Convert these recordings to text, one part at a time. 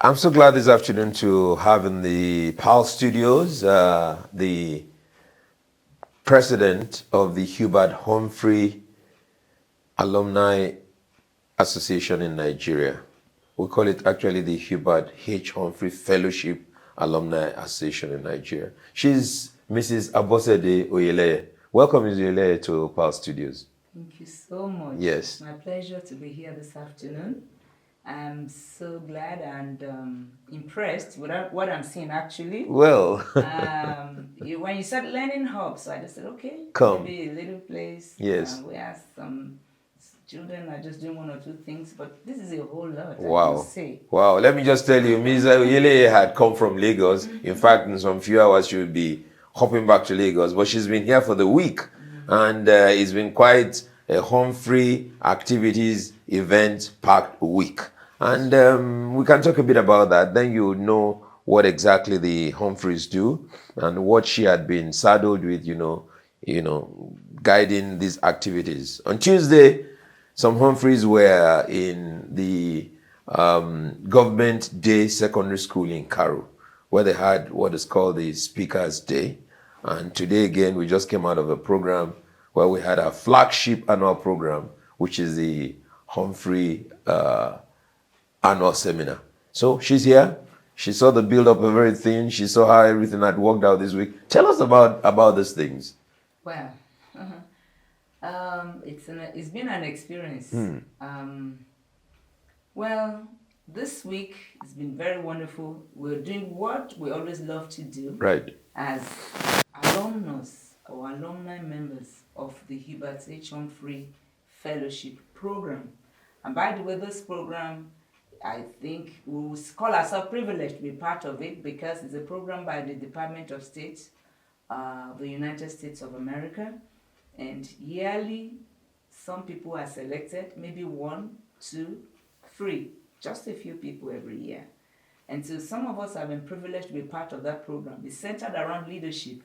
I'm so glad this afternoon to have in the PAL studios the president of the Hubert Humphrey Alumni Association in Nigeria. We call it actually the Hubert H. Humphrey Fellowship Alumni Association in Nigeria. She's Mrs. Abosede Oyeleye. Welcome, Ms. Oyeleye, to PAL Studios. Thank you so much. Yes. My pleasure to be here this afternoon. I'm so glad and impressed with what I'm seeing actually. Well, when you said learning hub, so I just said, okay, come. maybe a little place. Yes. Where some children are just doing one or two things, but this is a whole lot. Wow. I can say. Wow. Let me just tell you, Ms. Oyeleye had come from Lagos. In fact, in some few hours, she will be hopping back to Lagos, but she's been here for the week. And it's been quite a home-free activities event-packed week. And we can talk a bit about that. Then you know what exactly the Humphreys do and what she had been saddled with, guiding these activities. On Tuesday, some Humphreys were in the Government Day Secondary School in Karo, where they had what is called the Speakers Day. And today, again, we just came out of a program where we had our flagship annual program, which is the Humphrey annual seminar. So she's here. She saw the build-up of everything. She saw how everything had worked out this week. Tell us about these things. Well, it's been an experience. Well, this week has been very wonderful. We're doing what we always love to do. Right. As alumnus or alumni members of the Hubert H. Humphrey Fellowship Program. And by the way, this program, I think we'll call ourselves privileged to be part of it because it's a program by the Department of State, the United States of America. And yearly, some people are selected, maybe 1, 2, 3, just a few people every year. And so some of us have been privileged to be part of that program. It's centered around leadership.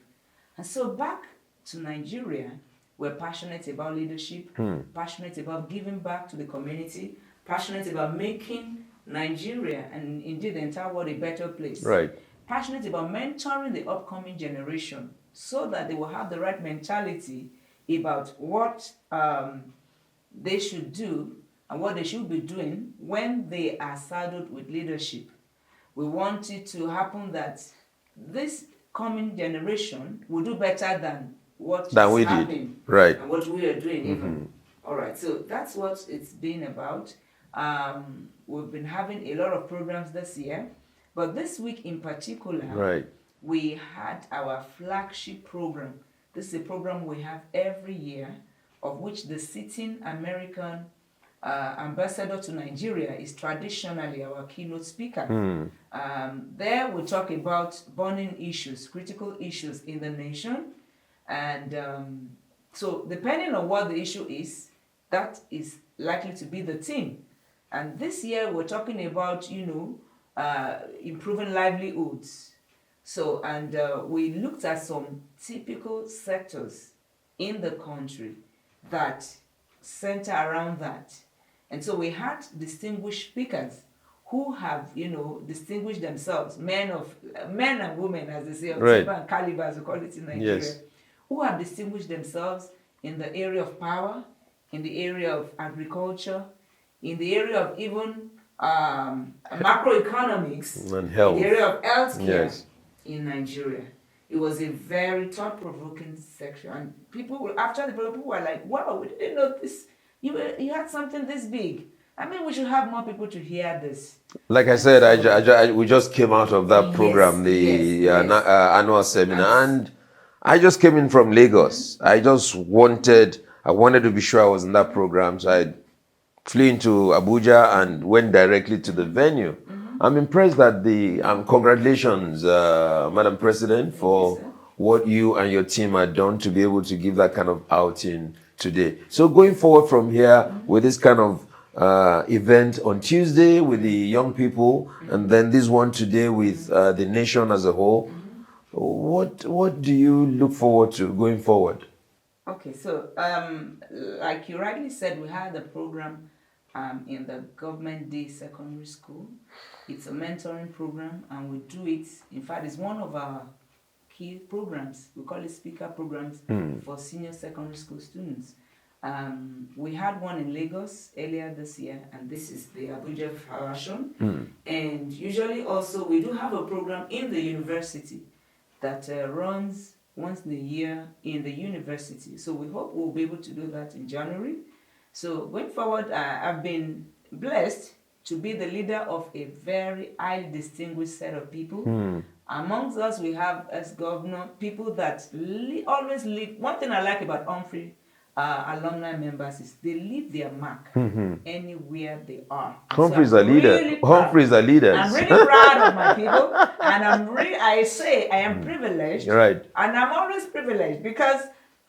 And so back to Nigeria, we're passionate about leadership, passionate about giving back to the community, passionate about making Nigeria and indeed the entire world a better place. Right. Passionate about mentoring the upcoming generation so that they will have the right mentality about what they should do and what they should be doing when they are saddled with leadership. We want it to happen that this coming generation will do better than what is happening, right, and what we are doing even. All right, so that's what it's been about. We've been having a lot of programs this year, but this week in particular, right, we had our flagship program. This is a program we have every year, of which the sitting American ambassador to Nigeria is traditionally our keynote speaker. There we talk about burning issues, critical issues in the nation. And so depending on what the issue is, that is likely to be the theme. And this year we're talking about, improving livelihoods. So, and we looked at some typical sectors in the country that center around that. And so we had distinguished speakers who have, distinguished themselves, men and women, as they say, of different caliber, as we call it in Nigeria, yes, who have distinguished themselves in the area of power, in the area of agriculture, in the area of even macroeconomics, and health, in the area of healthcare, yes, in Nigeria. It was a very thought-provoking section. And after the program, people were like, wow, we didn't know this. You had something this big. I mean, we should have more people to hear this. Like I said, we just came out of that program, the annual seminar, and I just came in from Lagos. I wanted to be sure I was in that program, so I flew into Abuja and went directly to the venue. I'm impressed that congratulations, Madam President, for what you and your team have done to be able to give that kind of outing today. So going forward from here with this kind of event on Tuesday with the young people, and then this one today with the nation as a whole, what do you look forward to going forward? Okay, so like you rightly said, we had a program in the Government Day Secondary School. It's a mentoring program, and we do it. In fact, it's one of our key programs. We call it speaker programs for senior secondary school students. We had one in Lagos earlier this year, and this is the Abuja version. And usually also we do have a program in the university that runs once in a year in the university. So we hope we'll be able to do that in January. So going forward, I've been blessed to be the leader of a very highly distinguished set of people. Amongst us, we have as governor people that always leave. One thing I like about Humphrey alumni members is they leave their mark anywhere they are. Humphrey's a leader. Really Humphrey's a leader. I'm really proud of my people, and I say I am privileged. Right. And I'm always privileged because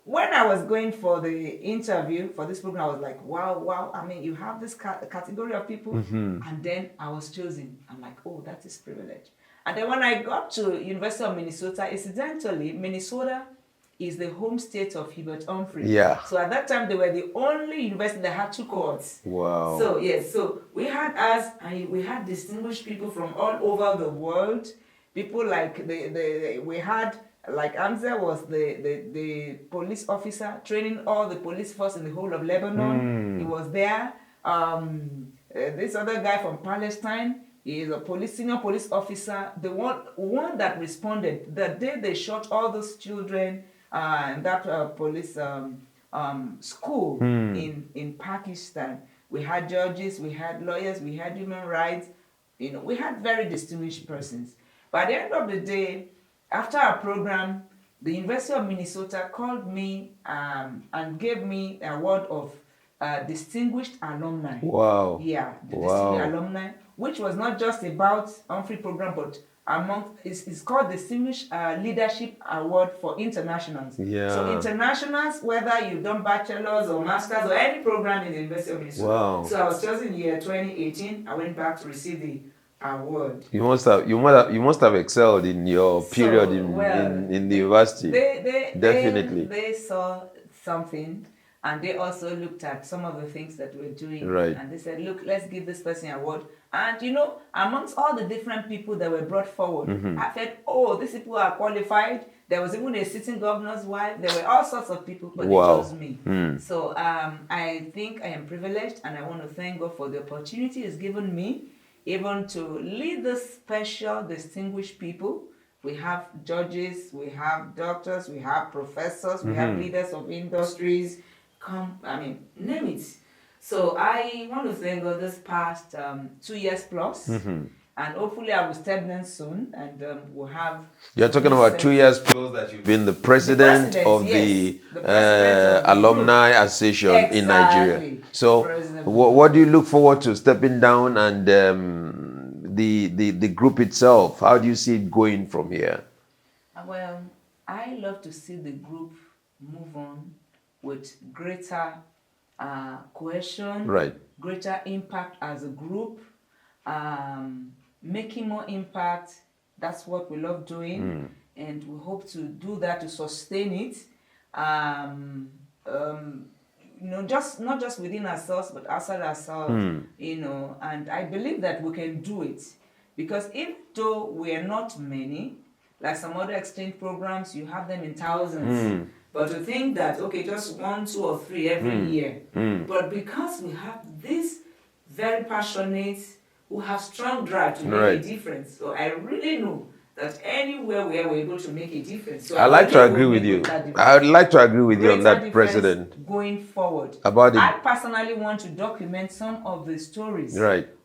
when I was going for the interview for this program, I was like, wow. I mean, you have this category of people, and then I was chosen. I'm like, oh, that is privilege. And then when I got to University of Minnesota, incidentally, Minnesota is the home state of Hubert Humphrey. Yeah. So at that time, they were the only university that had 2 cohorts. Wow. So yes, so we had distinguished people from all over the world. People like we had like Amza was the police officer training all the police force in the whole of Lebanon. He was there. This other guy from Palestine. He is a senior police officer. The one that responded the day they shot all those children in that police school in Pakistan. We had judges, we had lawyers, we had human rights. We had very distinguished persons. But at the end of the day, after our program, the University of Minnesota called me and gave me an award of distinguished alumni. Wow. Yeah, the distinguished alumni, which was not just about Humphrey program, but it's called Distinguished Leadership Award for Internationals. Yeah. So internationals, whether you've done bachelor's or master's or any program in the University of Minnesota. Wow. So I was chosen in year 2018. I went back to receive the award. You must have excelled in your period in the university. Definitely. They saw something. And they also looked at some of the things that we're doing. Right. And they said, look, let's give this person an award. And amongst all the different people that were brought forward, I felt, oh, these people are qualified. There was even a sitting governor's wife. There were all sorts of people, but they chose me. So I think I am privileged, and I want to thank God for the opportunity He's given me, even to lead this special, distinguished people. We have judges, we have doctors, we have professors, we have leaders of industries. Name it. So I want to thank God this past 2 years plus, and hopefully I will step down soon, and we'll have. You're talking about 2 years plus that you've been the president of the Alumni Association in Nigeria. So what do you look forward to stepping down, and the group itself? How do you see it going from here? Well, I love to see the group move on with greater cohesion, right, greater impact as a group, making more impact. That's what we love doing, and we hope to do that to sustain it. Just not just within ourselves, but outside ourselves. And I believe that we can do it, because even though we are not many, like some other exchange programs, you have them in thousands. But to think that, okay, just 1, 2, or 3 every year. But because we have this very passionate, who have strong drive to make a difference. So I really know that anywhere we are, we're able to make a difference. So I'd like to agree with you. I would like to agree with you on that, President. Going forward. I personally want to document some of the stories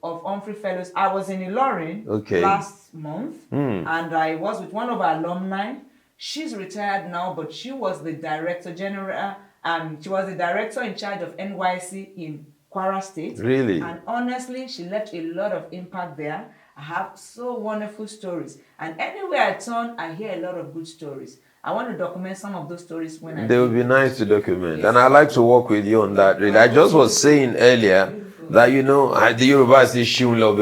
of Humphrey Fellows. I was in Ilorin last month, and I was with one of our alumni. She's retired now, but she was the director general, and she was the director in charge of NYC in Kwara State. Really? And honestly, she left a lot of impact there. I have so wonderful stories. And anywhere I turn, I hear a lot of good stories. I want to document some of those stories when I... They would be nice to document. Yes. And I'd like to work with you on that. Really. I just was saying earlier that, the University Shun Love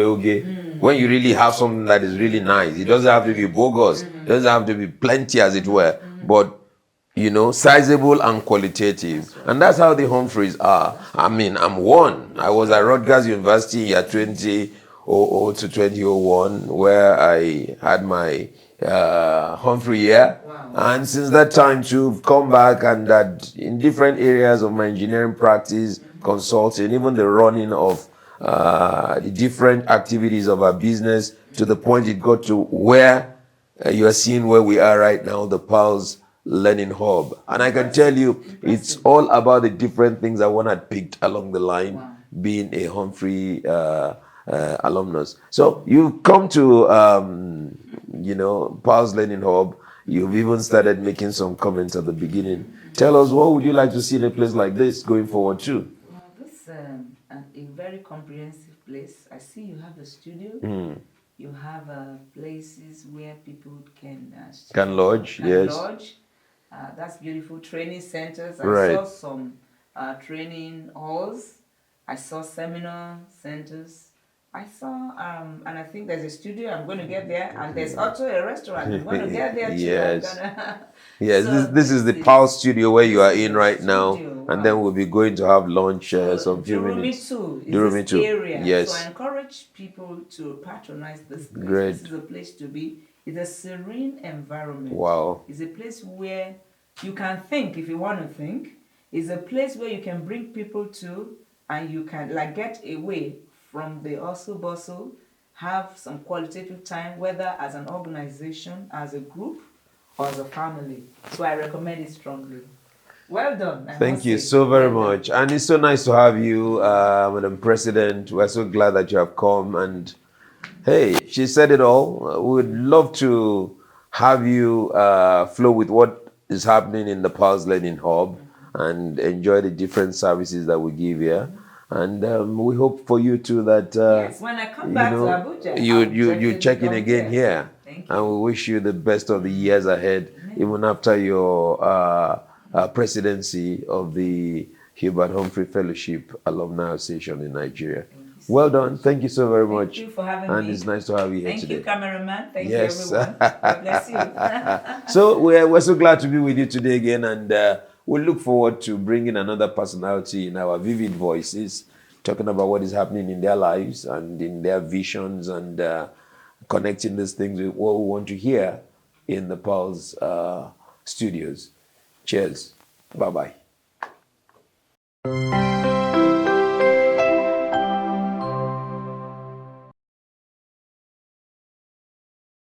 when you really have something that is really nice, it doesn't have to be bogus. It doesn't have to be plenty, as it were. But, you know, sizable and qualitative. And that's how the Humphreys are. I mean, I'm one. I was at Rutgers University year 2000 to 2001, where I had my Humphrey year. Wow. And since that time, to come back and that in different areas of my engineering practice, consulting, even the running of the different activities of our business, to the point it got to where you are seeing where we are right now, the Pulse Learning Hub. And I can tell you, it's all about the different things that one had picked along the line, Wow. being a Humphrey alumnus. So you've come to, you know, Pulse Learning Hub. You've even started making some comments at the beginning. Tell us, what would you like to see in a place like this going forward too? Well, this a very comprehensive place. I see you have a studio. You have places where people Can lodge, yes. lodge. That's beautiful. Training centers. I Right. saw some training halls. I saw seminar centers. I saw, and I think there's a studio. I'm going to get there, and there's also a restaurant. I'm going to get there too. Yes. I'm gonna Yes, So this is the this Pulse studio where you are this is in the right now, studio, and then wow. we'll be going to have lunch some few Durumi minutes. too is Durumi this too, area. yes. So I encourage people to patronize this place. Great. This is a place to be. It's a serene environment. Wow. It's a place where you can think if you want to think. It's a place where you can bring people to, and you can like get away from the hustle bustle, have some qualitative time, whether as an organization, as a group, or as a family. So I recommend it strongly. Well done. I Thank must you say. so very Well done. much. And it's so nice to have you, Madam President. We're so glad that you have come. And hey, she said it all. We would love to have you flow with what is happening in the Pulse Learning Hub and enjoy the different services that we give here. And we hope for you too that Yes, when I come back to Abuja, you check in again here. Thank you. And we wish you the best of the years ahead, even after your presidency of the Hubert Humphrey Fellowship Alumni Association in Nigeria. Well done. Thank you so very much. Thank you for having and me. it's nice to have you here Thank today. you, cameraman. Thank Yes. you, everyone. God bless you. So we're so glad to be with you today again, and we look forward to bringing another personality in our vivid voices, talking about what is happening in their lives and in their visions, and connecting these things with what we want to hear in the Pulse studios. Cheers. Bye-bye.